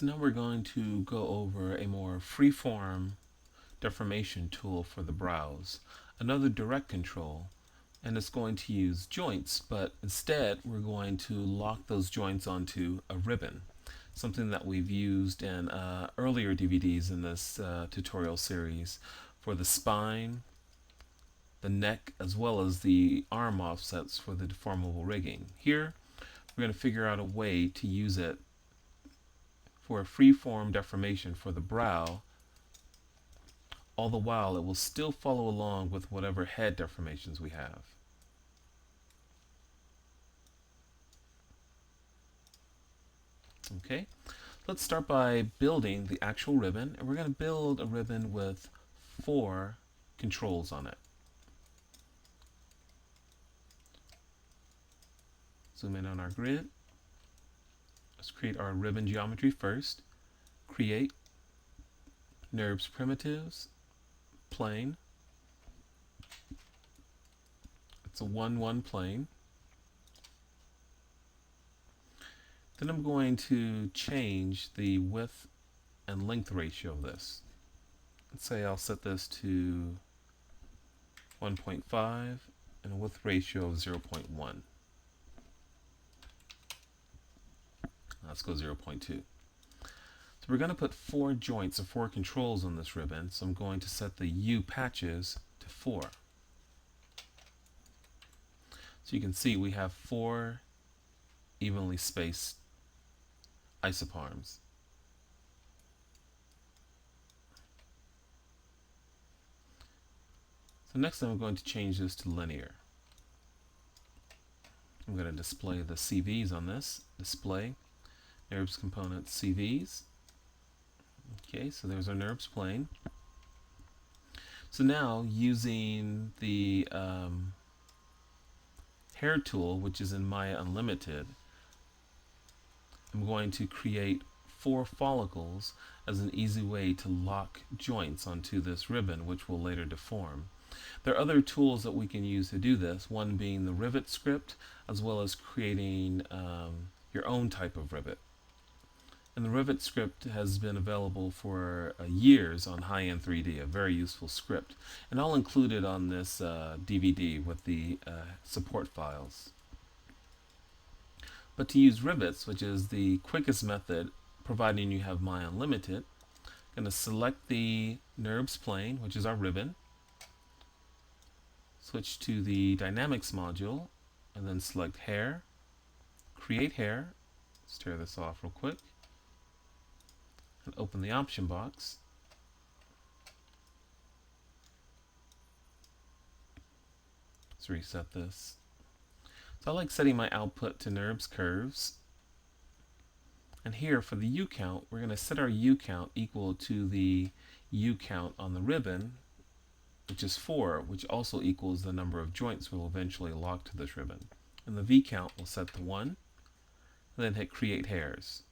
So now we're going to go over a more freeform deformation tool for the brows, another direct control, and it's going to use joints, but instead we're going to lock those joints onto a ribbon, something that we've used in earlier DVDs in this tutorial series for the spine, the neck, as well as the arm offsets for the deformable rigging. Here we're going to figure out a way to use it for a free-form deformation for the brow. All the while it will still follow along with whatever head deformations we have. Okay, let's start by building the actual ribbon, and we're going to build a ribbon with 4 controls on it. Zoom in on our grid. Let's create our ribbon geometry first. Create, NURBS primitives, plane. It's a 1-1 plane. Then I'm going to change the width and length ratio of this. Let's say I'll set this to 1.5 and a width ratio of 0.1. Let's go 0.2. So we're going to put 4 joints or 4 controls on this ribbon, so I'm going to set the U patches to 4. So you can see we have 4 evenly spaced isoparms. So next I'm going to change this to linear. I'm going to display the CVs on this. Display NURBS component CVs. Okay, so there's our NURBS plane. So now using the hair tool, which is in Maya Unlimited, I'm going to create 4 follicles as an easy way to lock joints onto this ribbon, which will later deform. There are other tools that we can use to do this, one being the rivet script, as well as creating your own type of rivet. And the rivet script has been available for years on High-End 3D, a very useful script. And I'll include it on this DVD with the support files. But to use rivets, which is the quickest method, providing you have Maya Unlimited, I'm going to select the NURBS plane, which is our ribbon, switch to the Dynamics module, and then select Hair, Create Hair. Let's tear this off real quick, and open the option box. Let's reset this. So I like setting my output to NURBS curves. And here for the U count, we're going to set our U count equal to the U count on the ribbon, which is 4, which also equals the number of joints we'll eventually lock to this ribbon. And the V count we'll set to 1, and then hit Create Hairs.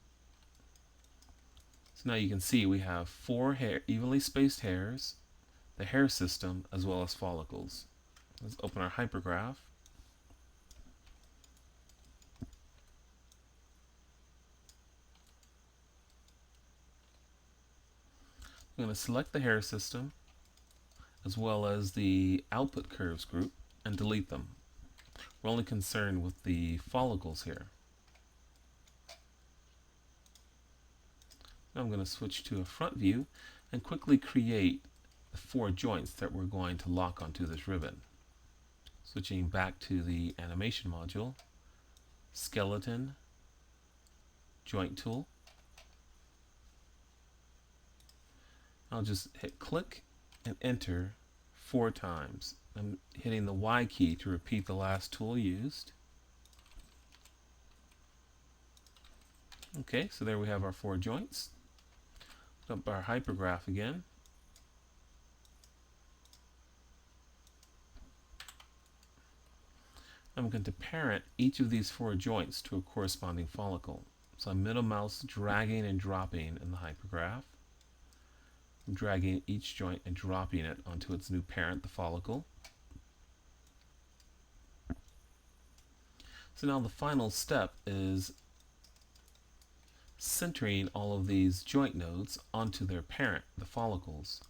So now you can see we have 4 evenly spaced hairs, the hair system, as well as follicles. Let's open our hypergraph. I'm going to select the hair system, as well as the output curves group, and delete them. We're only concerned with the follicles here. Now I'm going to switch to a front view and quickly create the 4 joints that we're going to lock onto this ribbon. Switching back to the animation module, skeleton, joint tool. I'll just hit click and enter 4 times. I'm hitting the Y key to repeat the last tool used. Okay, so there we have our 4 joints. Dump our hypergraph again. I'm going to parent each of these 4 joints to a corresponding follicle. So I'm middle mouse dragging and dropping in the hypergraph. I'm dragging each joint and dropping it onto its new parent, the follicle. So now the final step is centering all of these joint nodes onto their parent, the follicles.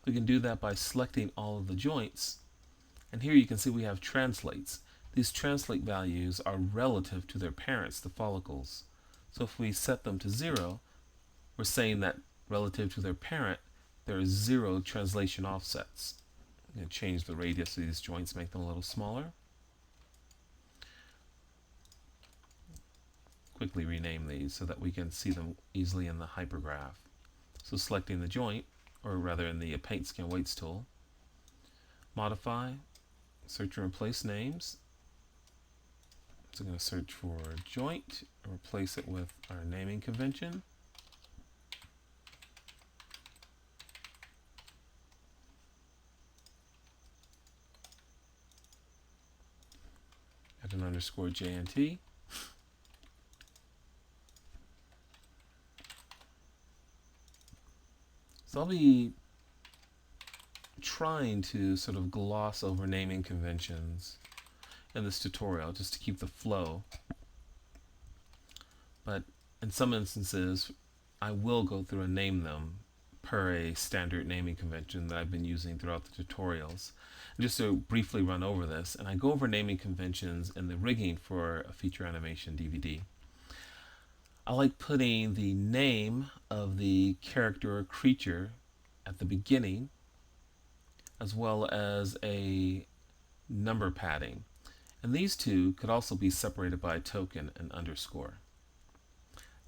We can do that by selecting all of the joints, and here you can see we have translates. These translate values are relative to their parents, the follicles. So if we set them to 0, we're saying that relative to their parent, there are 0 translation offsets. I'm going to change the radius of these joints, make them a little smaller. Quickly rename these so that we can see them easily in the hypergraph. So selecting the joint, or rather in the Paint Scan Weights tool, modify, search and replace names. So I'm going to search for joint and replace it with our naming convention. Add an underscore JNT. So I'll be trying to sort of gloss over naming conventions in this tutorial just to keep the flow. But in some instances, I will go through and name them per a standard naming convention that I've been using throughout the tutorials. And just to briefly run over this, and I go over naming conventions in the rigging for a feature animation DVD. I like putting the name of the character or creature at the beginning, as well as a number padding. And these two could also be separated by a token and underscore.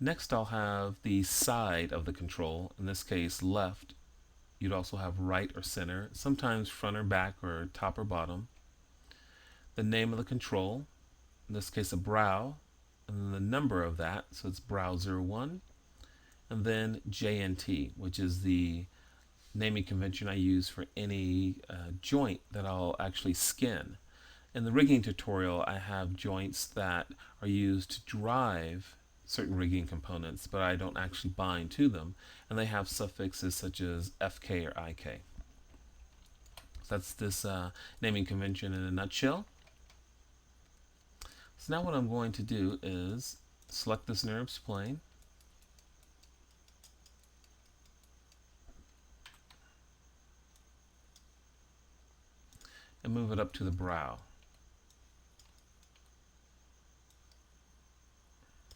Next, I'll have the side of the control, in this case left. You'd also have right or center, sometimes front or back or top or bottom. The name of the control, in this case a brow, and then the number of that, so it's brow 01, and then JNT, which is the naming convention I use for any joint that I'll actually skin. In the rigging tutorial, I have joints that are used to drive certain rigging components, but I don't actually bind to them, and they have suffixes such as FK or IK. So that's this naming convention in a nutshell. So now what I'm going to do is select this NURBS plane, and move it up to the brow.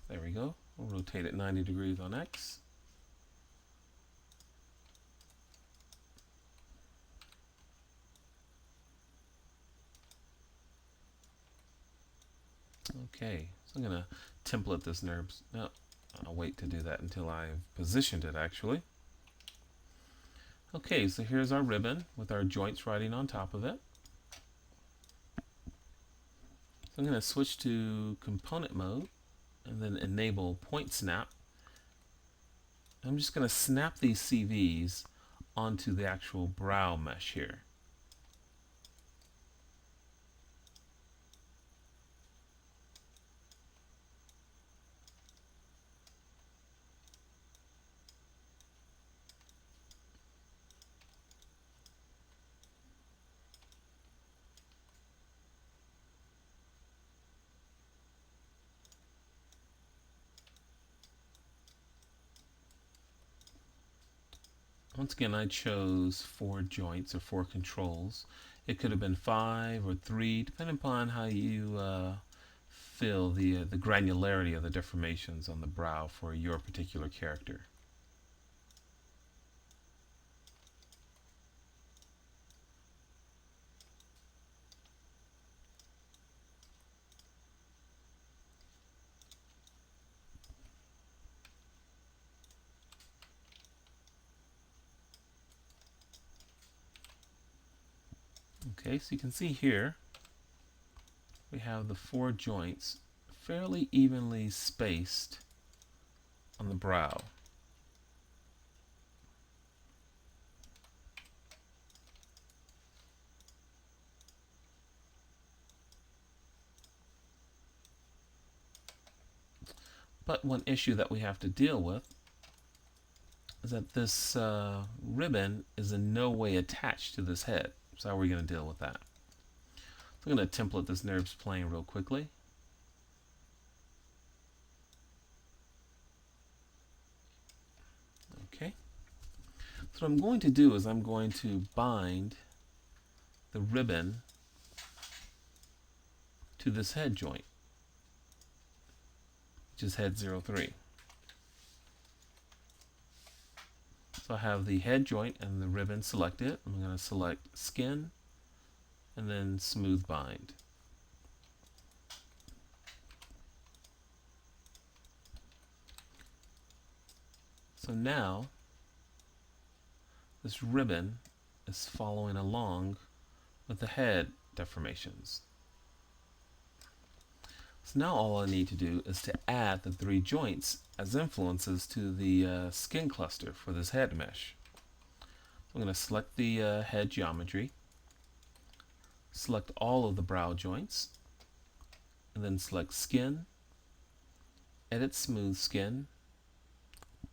There we go. We'll rotate it 90 degrees on X. Okay, so I'm going to template this NURBS. No, I'll wait to do that until I've positioned it actually. Okay, so here's our ribbon with our joints riding on top of it. So I'm going to switch to component mode and then enable point snap. I'm just going to snap these CVs onto the actual brow mesh here. Once again, I chose 4 joints or 4 controls. It could have been 5 or 3, depending upon how you feel the granularity of the deformations on the brow for your particular character. Okay, so you can see here we have the 4 joints fairly evenly spaced on the brow. But one issue that we have to deal with is that this ribbon is in no way attached to this head. So how are we going to deal with that? So I'm going to template this NURBS plane real quickly. So what I'm going to do is I'm going to bind the ribbon to this head joint, which is head 03. So I have the head joint and the ribbon selected. I'm going to select skin and then smooth bind. So now this ribbon is following along with the head deformations. So now all I need to do is to add the 3 joints as influences to the skin cluster for this head mesh. I'm going to select the head geometry, select all of the brow joints, and then select skin, edit smooth skin,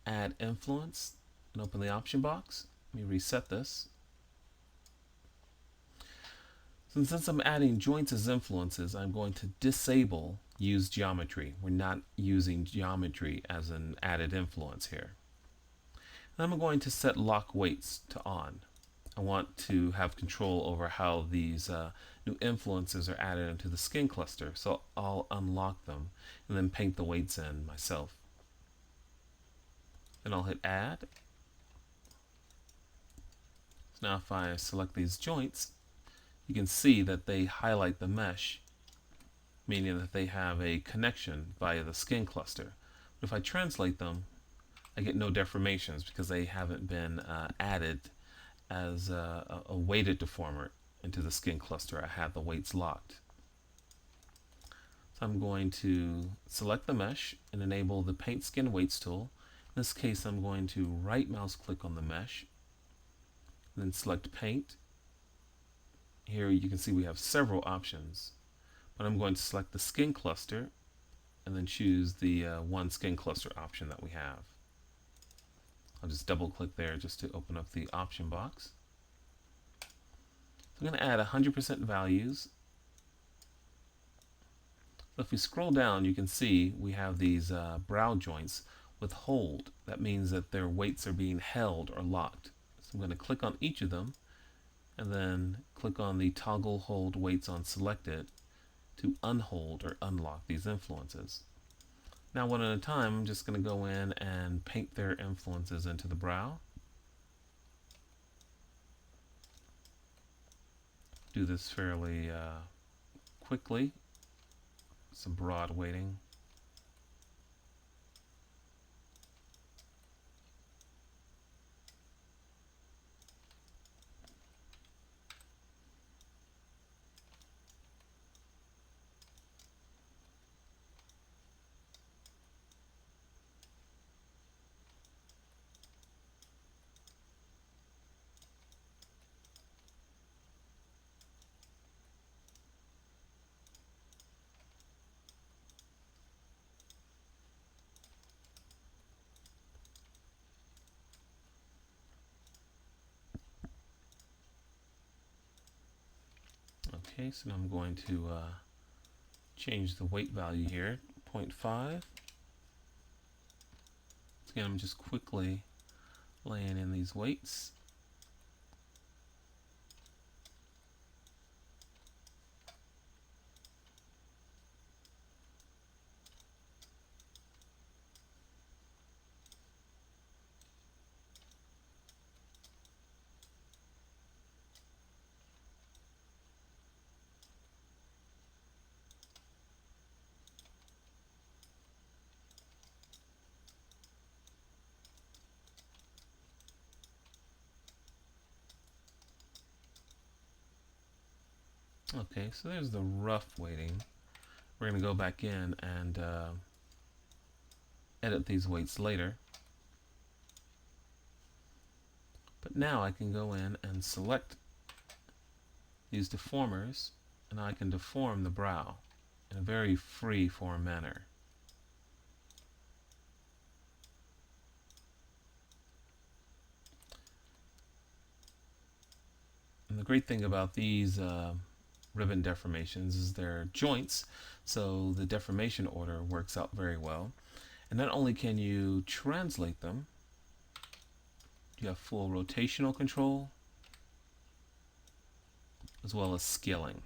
add influence, and open the option box. Let me reset this. So since I'm adding joints as influences, I'm going to disable use geometry. We're not using geometry as an added influence here. And I'm going to set lock weights to on. I want to have control over how these new influences are added into the skin cluster, so I'll unlock them and then paint the weights in myself. Then I'll hit add. So now if I select these joints, you can see that they highlight the mesh, meaning that they have a connection via the skin cluster. But if I translate them, I get no deformations because they haven't been added as a weighted deformer into the skin cluster. I have the weights locked. So I'm going to select the mesh and enable the Paint Skin Weights tool. In this case, I'm going to right mouse click on the mesh, then select Paint. Here you can see we have several options, but I'm going to select the skin cluster and then choose the one skin cluster option that we have. I'll just double click there just to open up the option box. So I'm going to add 100% values. So if we scroll down, you can see we have these brow joints with hold. That means that their weights are being held or locked. So I'm going to click on each of them and then click on the toggle hold weights on selected to unhold or unlock these influences. Now one at a time, I'm just going to go in and paint their influences into the brow. Do this fairly quickly, some broad weighting. Okay, so now I'm going to change the weight value here, 0.5. Again, I'm just quickly laying in these weights. Okay, so there's the rough weighting. We're going to go back in and edit these weights later. But now I can go in and select these deformers, and I can deform the brow in a very free form manner. And the great thing about these ribbon deformations is they're joints, so the deformation order works out very well. And not only can you translate them, You have full rotational control as well as scaling.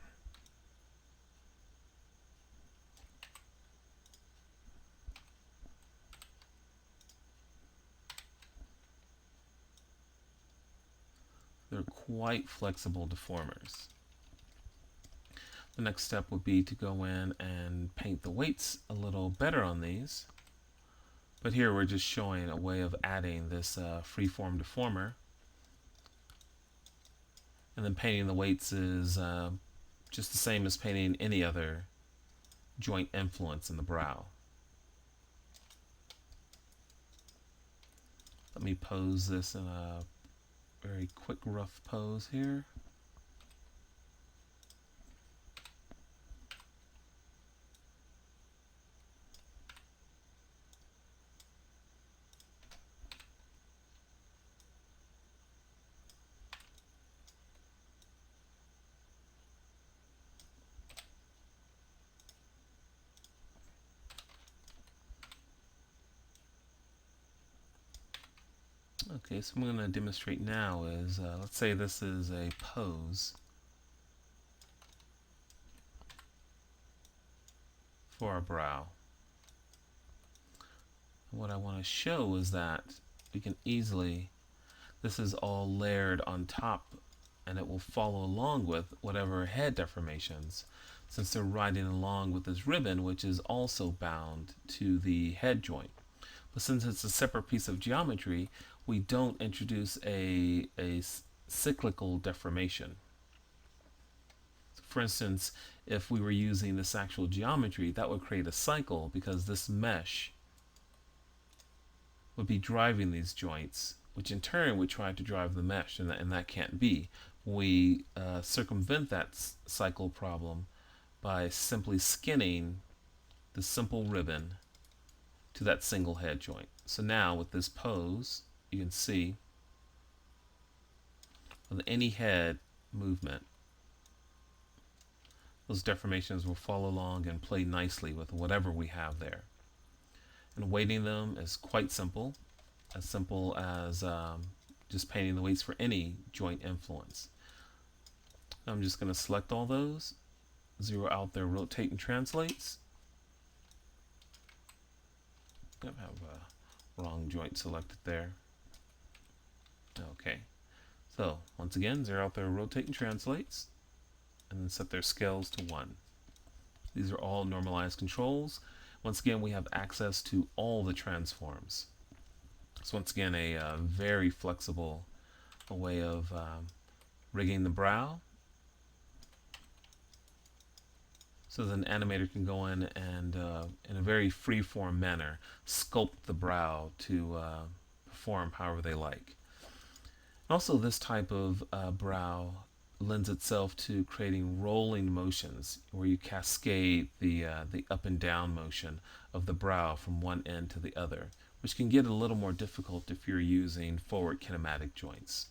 They're quite flexible deformers. The next step would be to go in and paint the weights a little better on these. But here we're just showing a way of adding this freeform deformer. And then painting the weights is just the same as painting any other joint influence in the brow. Let me pose this in a very quick rough pose here. Okay, so I'm going to demonstrate now is, let's say this is a pose for a brow. And what I want to show is that we can easily, this is all layered on top and it will follow along with whatever head deformations, since they're riding along with this ribbon, which is also bound to the head joint. But since it's a separate piece of geometry, we don't introduce a cyclical deformation. So for instance, if we were using this actual geometry, that would create a cycle because this mesh would be driving these joints, which in turn would try to drive the mesh, and that can't be. We circumvent that cycle problem by simply skinning the simple ribbon to that single head joint. So now with this pose, you can see with any head movement, those deformations will follow along and play nicely with whatever we have there. And weighting them is quite simple as just painting the weights for any joint influence. I'm just going to select all those, zero out their rotate and translates. I have a wrong joint selected there. Okay, so once again, zero out their rotate and translates, and then set their scales to 1. These are all normalized controls. Once again, we have access to all the transforms. So once again, a very flexible way of rigging the brow. So that an animator can go in and, in a very free-form manner, sculpt the brow to perform however they like. Also, this type of brow lends itself to creating rolling motions where you cascade the up and down motion of the brow from one end to the other, which can get a little more difficult if you're using forward kinematic joints.